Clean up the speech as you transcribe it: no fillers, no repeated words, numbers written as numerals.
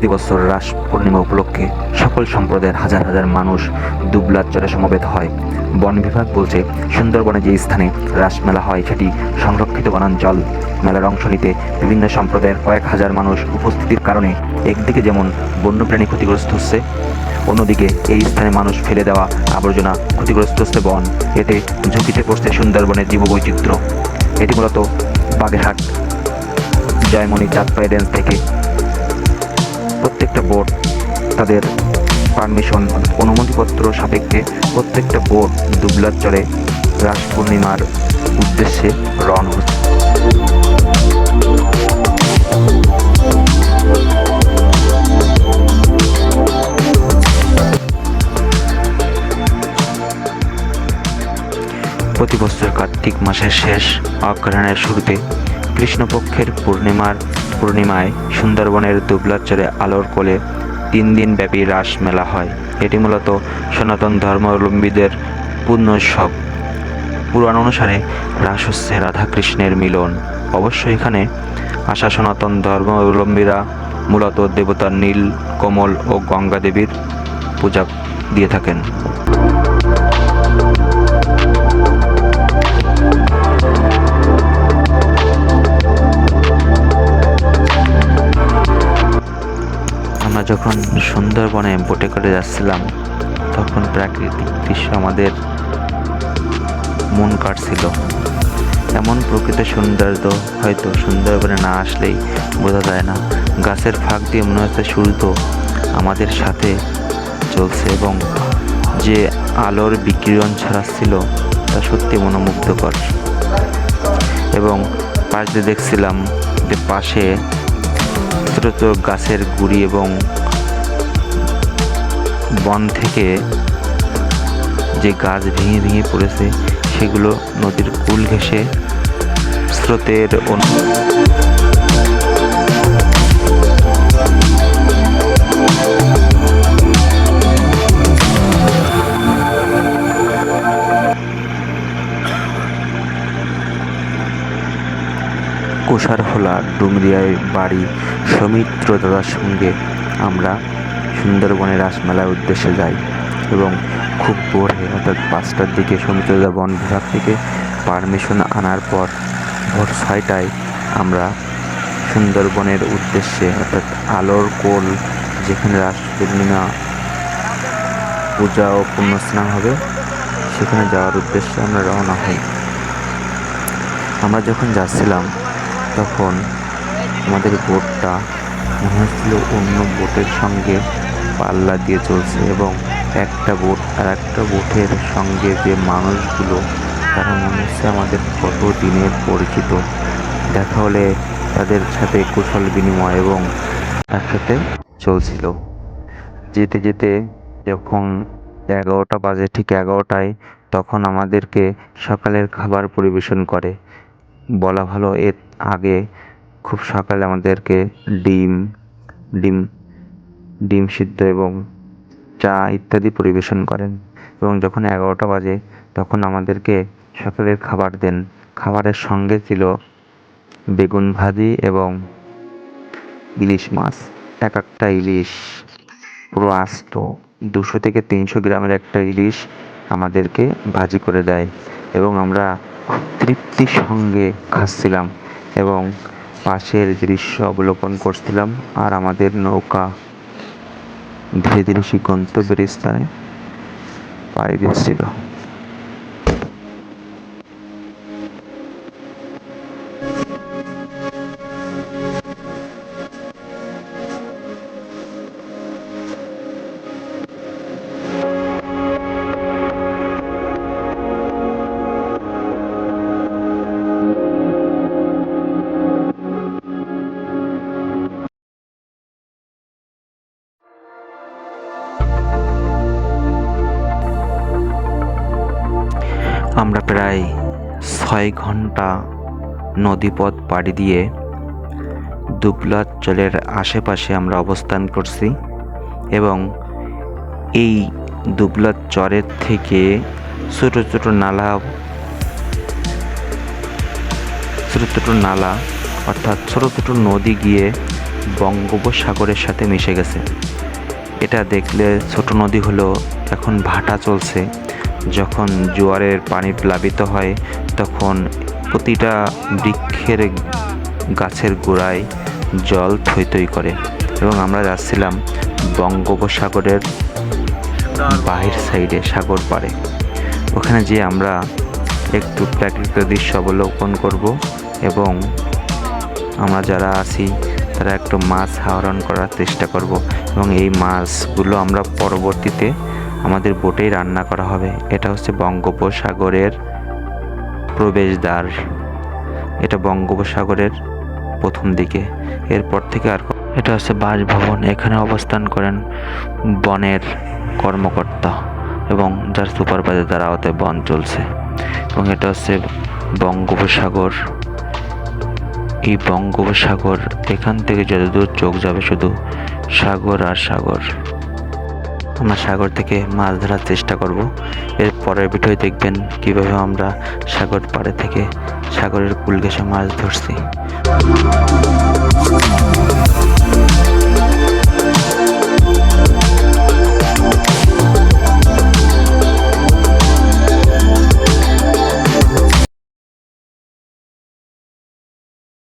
প্রতি বছর রাস পূর্ণিমা উপলক্ষে সকল সম্প্রদায়ের হাজার হাজার মানুষ দুবলার চরে সমবেত হয়। বন বিভাগ বলছে, সুন্দরবনে যে স্থানে রাস মেলা হয় সেটি সংরক্ষিত বনাঞ্চল। মেলার অংশ নিতে বিভিন্ন সম্প্রদায়ের কয়েক হাজার মানুষ উপস্থিতির কারণে একদিকে যেমন বন্যপ্রাণী ক্ষতিগ্রস্ত হচ্ছে, অন্যদিকে এই স্থানে মানুষ ফেলে দেওয়া আবর্জনা ক্ষতিগ্রস্ত হচ্ছে বন। এতে ঝুঁকিতে পড়ছে সুন্দরবনের জীববৈচিত্র্য। এটি মূলত বাগেরহাট জয়মণি চাঁদপাই রেঞ্জ থেকে প্রত্যেকটা বোট তাদের পারমিশন অনুমতিপত্র সাপেক্ষে প্রত্যেকটা বোট দুবলার চরে রাস পূর্ণিমার উদ্দেশ্যে রওনা হচ্ছে। প্রতি বছর কার্তিক মাসের শেষ অগ্রহায়ণের শুরুতে কৃষ্ণপক্ষের পূর্ণিমায় সুন্দরবনের দুবলার চরে আলোর কোলে 3 দিন ব্যাপী রাস মেলা হয়। এটি মূলত সনাতন ধর্মাবলম্বীদের পূর্ণ উৎসব। পুরাণ অনুসারে রাস হচ্ছে রাধাকৃষ্ণের মিলন। অবশ্য এখানে আসা সনাতন ধর্মাবলম্বীরা মূলত দেবতা নীল, কমল ও গঙ্গা দেবীর পূজা দিয়ে থাকেন। আমরা যখন সুন্দরবনে বোটে করে যাচ্ছিলাম তখন প্রাকৃতিক দৃশ্য আমাদের মন কাড়ছিল। এমন প্রকৃতির সৌন্দর্য হয়তো সুন্দরবনে না আসলেই বোঝা যায় না। গাছের ফাঁক দিয়ে মনে হচ্ছে সূর্য আমাদের সাথে চলছে এবং যে আলোর বিকিরণ ছড়াচ্ছিল তা সত্যি মনোমুগ্ধকর। এবং পাশ দিয়ে দেখছিলাম যে পাশে ছোট ছোট গাছের গুঁড়ি এবং বন থেকে যে গাছ ভেঙে ভেঙে পড়েছে সেগুলো নদীর কূল ঘেঁষে স্রোতের কোষারহোলা ডুমরিয়ায় বাড়ি সৌমিত্র দাদার সঙ্গে আমরা সুন্দরবনে রাসমেলার উদ্দেশ্যে যাই এবং খুব ভোরে অর্থাৎ 5টার দিকে সৌমিত্র দাদা বন বিভাগ থেকে পারমিশন আনার পর ভোর 6টায় আমরা সুন্দরবনের উদ্দেশ্যে অর্থাৎ আলোর কোল যেখানে রাস পূর্ণিমা পূজা ও পুণ্যস্নান হবে সেখানে যাওয়ার উদ্দেশ্যে আমরা রওনা হই। আমরা যখন যাচ্ছিলাম তখন আমাদের বোটটা মনে হচ্ছিল অন্য বোটের সঙ্গে পাল্লা দিয়ে চলছে এবং একটা বোট আর একটা বোটের সঙ্গে যে মানুষগুলো তারা মনে হচ্ছে আমাদের কত দিনের পরিচিত। দেখা হলে তাদের সাথে কুশল বিনিময় এবং একসাথে চলছিল। যেতে যেতে যখন 11টা বাজে, ঠিক 11টায় তখন আমাদেরকে সকালের খাবার পরিবেশন করে। বলা ভালো এর আগে খুব সকালে আমাদেরকে ডিম সিদ্ধ এবং চা ইত্যাদি পরিবেশন করেন এবং যখন 11টা বাজে তখন আমাদেরকে সকালের খাবার দেন। খাবারের সঙ্গে ছিল বেগুন ভাজি এবং ইলিশ মাছ। একটা ইলিশ পুরো আস্ত 200 থেকে 300 গ্রামের একটা ইলিশ আমাদেরকে ভাজি করে দেয় এবং আমরা তৃপ্তির সঙ্গে খাচ্ছিলাম এবং পাশের দৃশ্য অবলোকন করছিলাম আর আমাদের নৌকা ধীরে ধীরে সেই গন্তব্যের স্থানে পাড়ি দিচ্ছিল। আমরা প্রায় 6 ঘন্টা নদীপথ পাড়ি দিয়ে দুবলার চরের আশেপাশে আমরা অবস্থান করছি এবং এই দুবলার চরের থেকে ছোট ছোট নালা অর্থাৎ ছোট ছোট নদী গিয়ে বঙ্গোপসাগরের সাথে মিশে গেছে। এটা দেখলে ছোট নদী হলেও এখন ভাটা চলছে। যখন জোয়ারের পানি প্লাবিত হয় তখন প্রতিটা বৃক্ষের গাছের গোড়ায় জল থই থই করে। এবং আমরা যাচ্ছিলাম বঙ্গোপসাগরের বাহির সাইডে, সাগর পাড়ে। ওখানে যেয়ে আমরা একটু প্রাকৃতিক দৃশ্য অবলোকন করব এবং আমরা যারা আছি তারা একটু মাছ আহরণ করার চেষ্টা করব এবং এই মাছগুলো আমরা পরবর্তীতে আমাদের বোটেই রান্না করা হবে। এটা হচ্ছে বঙ্গোপসাগরের প্রবেশদ্বার। এটা বঙ্গোপসাগরের প্রথম দিকে, এরপর থেকে আর এটা হচ্ছে বাসভবন। এখানে অবস্থান করেন বনের কর্মকর্তা এবং যার সুপারভাইজার দ্বারা আওতায় বন চলছে। এবং এটা হচ্ছে বঙ্গোপসাগর। এই বঙ্গোপসাগর, এখান থেকে যতদূর চোখ যাবে শুধু সাগর আর সাগর। আমরা সাগর থেকে মাছ ধরার চেষ্টা করব। এর পরের ভিডিও দেখবেন কিভাবে আমরা সাগর পাড়ে থেকে সাগরের কূল ঘেঁষে মাছ ধরছি।